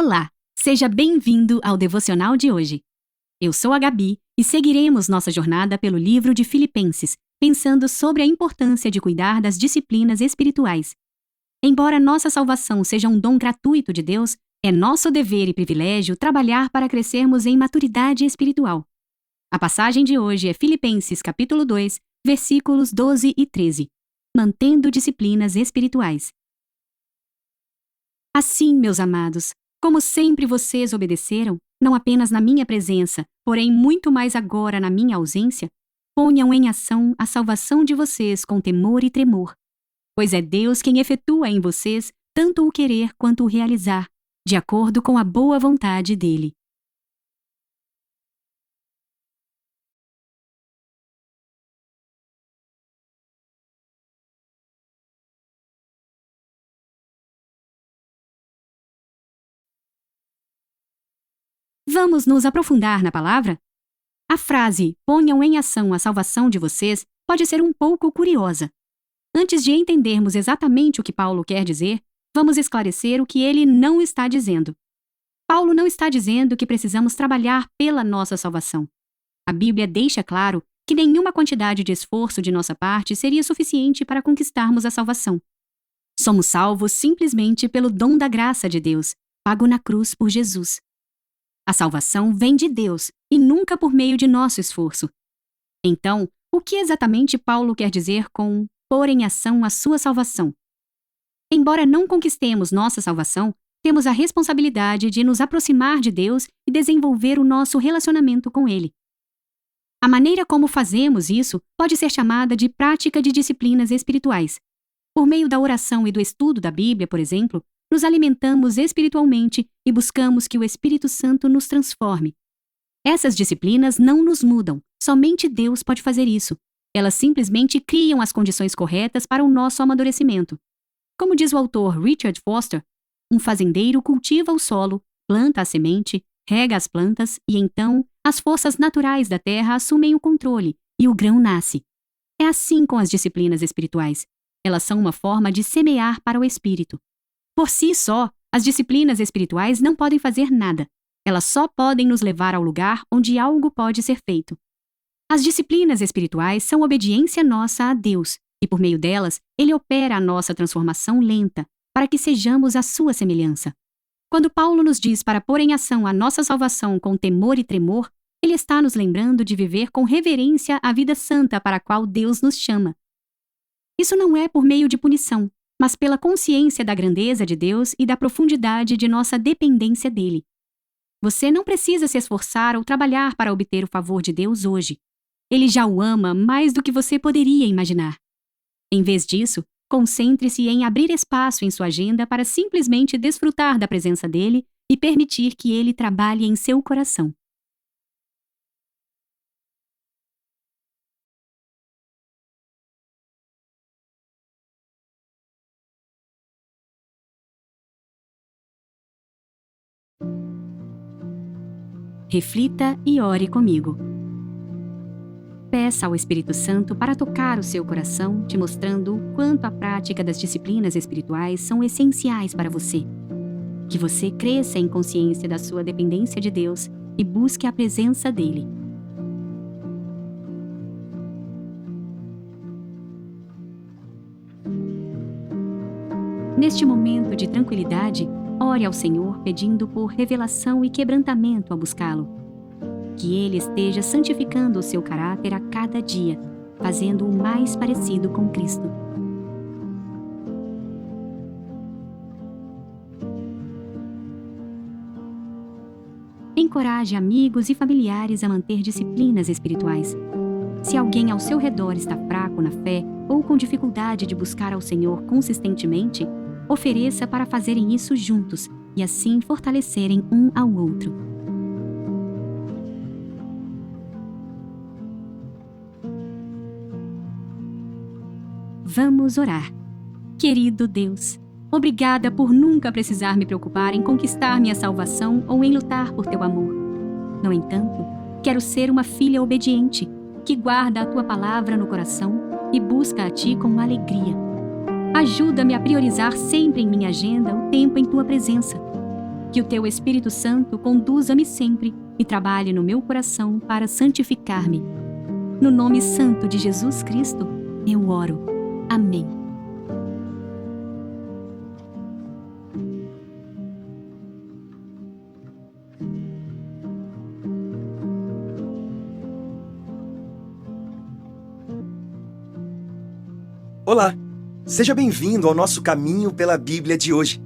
Olá, seja bem-vindo ao devocional de hoje. Eu sou a Gabi e seguiremos nossa jornada pelo livro de Filipenses, pensando sobre a importância de cuidar das disciplinas espirituais. Embora nossa salvação seja um dom gratuito de Deus, é nosso dever e privilégio trabalhar para crescermos em maturidade espiritual. A passagem de hoje é Filipenses capítulo 2, versículos 12 e 13. Mantendo disciplinas espirituais. Assim, meus amados, como sempre vocês obedeceram, não apenas na minha presença, porém muito mais agora na minha ausência, ponham em ação a salvação de vocês com temor e tremor. Pois é Deus quem efetua em vocês tanto o querer quanto o realizar, de acordo com a boa vontade dele. Vamos nos aprofundar na palavra? A frase "ponham em ação a salvação de vocês" pode ser um pouco curiosa. Antes de entendermos exatamente o que Paulo quer dizer, vamos esclarecer o que ele não está dizendo. Paulo não está dizendo que precisamos trabalhar pela nossa salvação. A Bíblia deixa claro que nenhuma quantidade de esforço de nossa parte seria suficiente para conquistarmos a salvação. Somos salvos simplesmente pelo dom da graça de Deus, pago na cruz por Jesus. A salvação vem de Deus e nunca por meio de nosso esforço. Então, o que exatamente Paulo quer dizer com pôr em ação a sua salvação? Embora não conquistemos nossa salvação, temos a responsabilidade de nos aproximar de Deus e desenvolver o nosso relacionamento com Ele. A maneira como fazemos isso pode ser chamada de prática de disciplinas espirituais. Por meio da oração e do estudo da Bíblia, por exemplo, nos alimentamos espiritualmente e buscamos que o Espírito Santo nos transforme. Essas disciplinas não nos mudam, somente Deus pode fazer isso. Elas simplesmente criam as condições corretas para o nosso amadurecimento. Como diz o autor Richard Foster, um fazendeiro cultiva o solo, planta a semente, rega as plantas e então as forças naturais da terra assumem o controle e o grão nasce. É assim com as disciplinas espirituais. Elas são uma forma de semear para o Espírito. Por si só, as disciplinas espirituais não podem fazer nada. Elas só podem nos levar ao lugar onde algo pode ser feito. As disciplinas espirituais são obediência nossa a Deus, e por meio delas, Ele opera a nossa transformação lenta, para que sejamos a sua semelhança. Quando Paulo nos diz para pôr em ação a nossa salvação com temor e tremor, ele está nos lembrando de viver com reverência a vida santa para a qual Deus nos chama. Isso não é por meio de punição, mas pela consciência da grandeza de Deus e da profundidade de nossa dependência dele. Você não precisa se esforçar ou trabalhar para obter o favor de Deus hoje. Ele já o ama mais do que você poderia imaginar. Em vez disso, concentre-se em abrir espaço em sua agenda para simplesmente desfrutar da presença dele e permitir que ele trabalhe em seu coração. Reflita e ore comigo. Peça ao Espírito Santo para tocar o seu coração, te mostrando o quanto a prática das disciplinas espirituais são essenciais para você. Que você cresça em consciência da sua dependência de Deus e busque a presença dele. Neste momento de tranquilidade, ore ao Senhor pedindo por revelação e quebrantamento ao buscá-lo. Que Ele esteja santificando o seu caráter a cada dia, fazendo-o mais parecido com Cristo. Encoraje amigos e familiares a manter disciplinas espirituais. Se alguém ao seu redor está fraco na fé ou com dificuldade de buscar ao Senhor consistentemente, ofereça para fazerem isso juntos e assim fortalecerem um ao outro. Vamos orar. Querido Deus, obrigada por nunca precisar me preocupar em conquistar minha salvação ou em lutar por teu amor. No entanto, quero ser uma filha obediente, que guarda a tua palavra no coração e busca a ti com alegria. Ajuda-me a priorizar sempre em minha agenda o tempo em tua presença. Que o teu Espírito Santo conduza-me sempre e trabalhe no meu coração para santificar-me. No nome santo de Jesus Cristo, eu oro. Amém. Olá, seja bem-vindo ao nosso caminho pela Bíblia de hoje.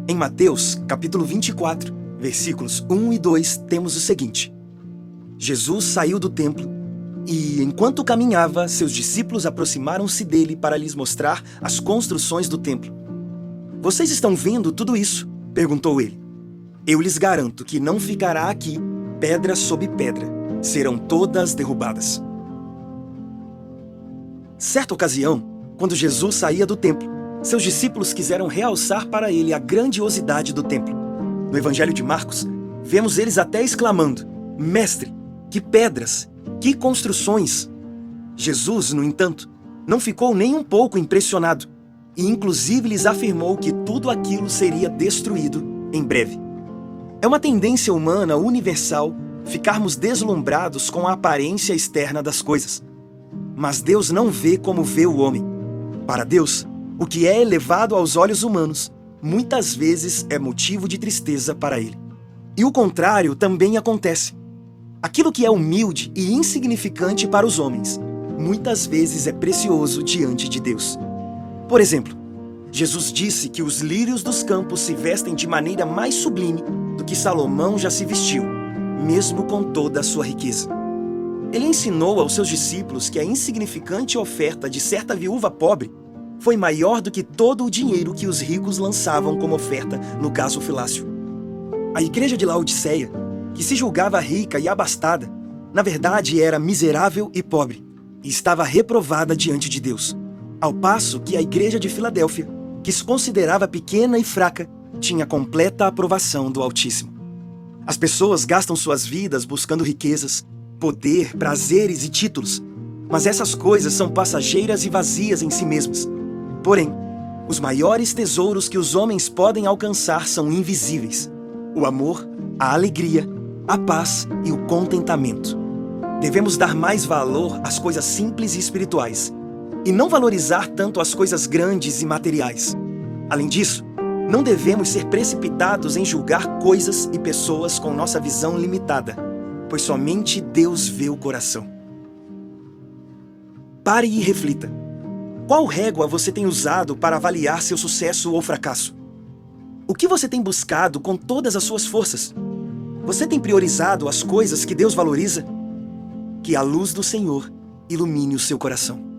Em Mateus, capítulo 24, versículos 1 e 2, temos o seguinte: Jesus saiu do templo e, enquanto caminhava, seus discípulos aproximaram-se dele para lhes mostrar as construções do templo. Vocês estão vendo tudo isso? Perguntou ele. Eu lhes garanto que não ficará aqui pedra sobre pedra, serão todas derrubadas. Certa ocasião, quando Jesus saía do templo, seus discípulos quiseram realçar para ele a grandiosidade do templo. No Evangelho de Marcos, vemos eles até exclamando: Mestre, que pedras, que construções! Jesus, no entanto, não ficou nem um pouco impressionado e inclusive lhes afirmou que tudo aquilo seria destruído em breve. É uma tendência humana universal ficarmos deslumbrados com a aparência externa das coisas. Mas Deus não vê como vê o homem. Para Deus, o que é elevado aos olhos humanos, muitas vezes é motivo de tristeza para ele. E o contrário também acontece. Aquilo que é humilde e insignificante para os homens, muitas vezes é precioso diante de Deus. Por exemplo, Jesus disse que os lírios dos campos se vestem de maneira mais sublime do que Salomão já se vestiu, mesmo com toda a sua riqueza. Ele ensinou aos seus discípulos que a insignificante oferta de certa viúva pobre foi maior do que todo o dinheiro que os ricos lançavam como oferta no gasofilácio. A igreja de Laodiceia, que se julgava rica e abastada, na verdade era miserável e pobre, e estava reprovada diante de Deus, ao passo que a igreja de Filadélfia, que se considerava pequena e fraca, tinha completa aprovação do Altíssimo. As pessoas gastam suas vidas buscando riquezas, poder, prazeres e títulos, mas essas coisas são passageiras e vazias em si mesmas. Porém, os maiores tesouros que os homens podem alcançar são invisíveis: o amor, a alegria, a paz e o contentamento. Devemos dar mais valor às coisas simples e espirituais, e não valorizar tanto as coisas grandes e materiais. Além disso, não devemos ser precipitados em julgar coisas e pessoas com nossa visão limitada, pois somente Deus vê o coração. Pare e reflita. Qual régua você tem usado para avaliar seu sucesso ou fracasso? O que você tem buscado com todas as suas forças? Você tem priorizado as coisas que Deus valoriza? Que a luz do Senhor ilumine o seu coração.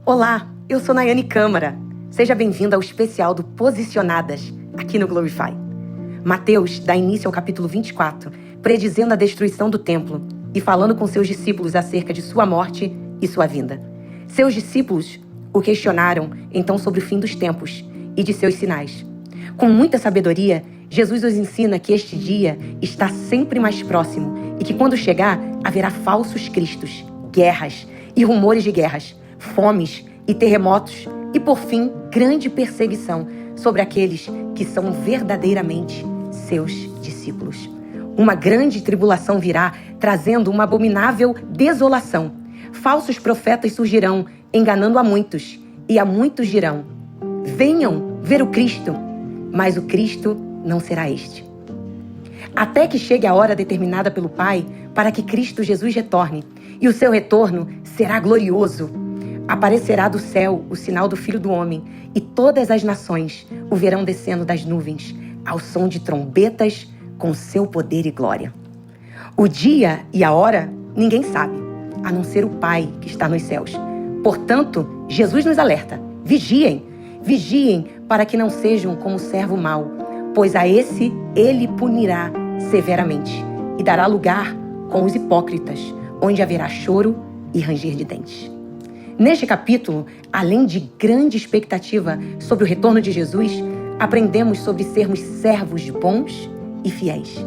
Olá, eu sou Nayane Câmara. Seja bem-vindo ao especial do Posicionadas, aqui no Glorify. Mateus dá início ao capítulo 24, predizendo a destruição do templo e falando com seus discípulos acerca de sua morte e sua vinda. Seus discípulos o questionaram, então, sobre o fim dos tempos e de seus sinais. Com muita sabedoria, Jesus os ensina que este dia está sempre mais próximo e que, quando chegar, haverá falsos cristos, guerras e rumores de guerras, fomes e terremotos e, por fim, grande perseguição sobre aqueles que são verdadeiramente seus discípulos. Uma grande tribulação virá, trazendo uma abominável desolação. Falsos profetas surgirão, enganando a muitos, e a muitos dirão: venham ver o Cristo, mas o Cristo não será este. Até que chegue a hora determinada pelo Pai para que Cristo Jesus retorne, e o seu retorno será glorioso. Aparecerá do céu o sinal do Filho do Homem, e todas as nações o verão descendo das nuvens, ao som de trombetas, com seu poder e glória. O dia e a hora ninguém sabe, a não ser o Pai que está nos céus. Portanto, Jesus nos alerta: vigiem, vigiem para que não sejam como o servo mau, pois a esse ele punirá severamente e dará lugar com os hipócritas, onde haverá choro e ranger de dentes. Neste capítulo, além de grande expectativa sobre o retorno de Jesus, aprendemos sobre sermos servos bons e fiéis.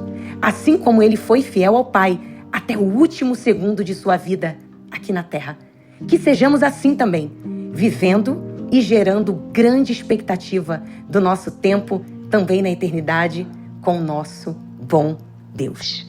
Assim como ele foi fiel ao Pai até o último segundo de sua vida aqui na Terra. Que sejamos assim também, vivendo e gerando grande expectativa do nosso tempo também na eternidade com o nosso bom Deus.